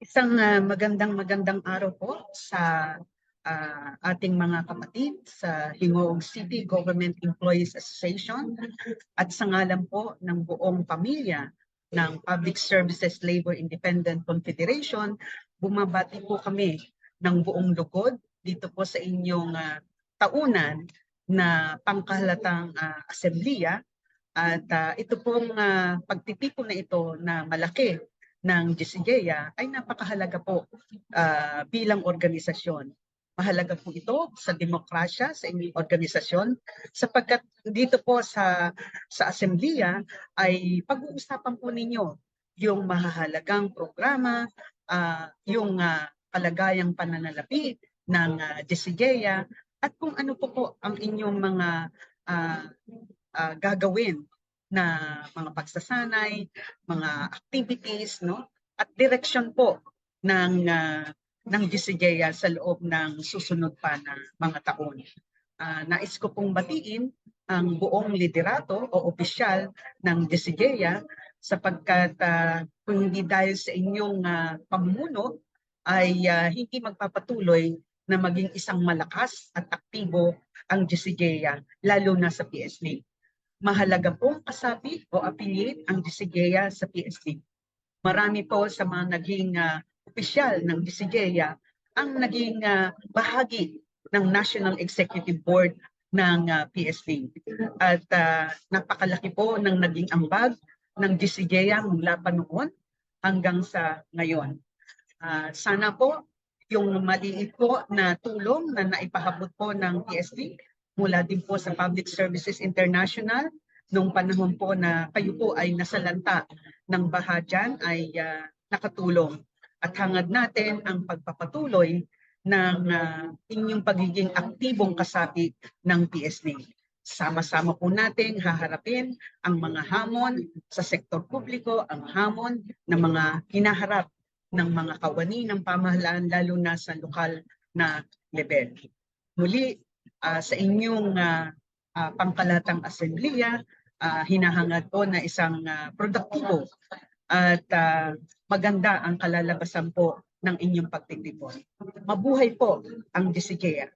Isang magandang araw po sa ating mga kapatid sa Hingog City Government Employees Association at sa ngalan po ng buong pamilya ng Public Services Labor Independent Confederation, bumabati po kami ng buong lugod dito po sa inyong taunan na pangkahalatang assemblea. At ito pong pagtitipon na ito na malaki ng GCGEA ay napakahalaga po bilang organisasyon. Mahalaga po ito sa demokrasya sa inyong organisasyon sapagkat dito po sa assemblea ay pag-uusapan po ninyo yung mahahalagang programa, yung kalagayang pananalapi ng GCGEA at kung ano po ang inyong mga gagawin na mga pagsasanay, mga activities, no? At direksyon po ng GCGEA sa loob ng susunod pa na mga taon. Nais ko pong batiin ang buong liderato o opisyal ng GCGEA sapagkat kung hindi dahil sa inyong pamumuno ay hindi magpapatuloy na maging isang malakas at aktibo ang GCGEA, lalo na sa PSLA. Mahalaga pong kasapi o affiliate ang GCGEA sa PSLA. Marami po sa mga naging opisyal ng GCGEA ang naging bahagi ng National Executive Board ng PSLA. At napakalaki po ng naging ambag ng GCGEA mula pa noon hanggang sa ngayon. Sana po yung maliit po na tulong na naipahabot po ng PSLA mula din po sa Public Services International nung panahon po na kayo po ay nasalanta ng baha dyan ay nakatulong. At hangad natin ang pagpapatuloy ng inyong pagiging aktibong kasapi ng PSLA. Sama-sama po natin haharapin ang mga hamon sa sektor publiko, ang hamon ng mga hinaharap ng mga kawani ng pamahalaan lalo na sa lokal na level. Muli, sa inyong pangkalatang assemblea, hinahangad po na isang produktibo at maganda ang kalalabasan po ng inyong pagtitipon. Mabuhay po ang GCGEA.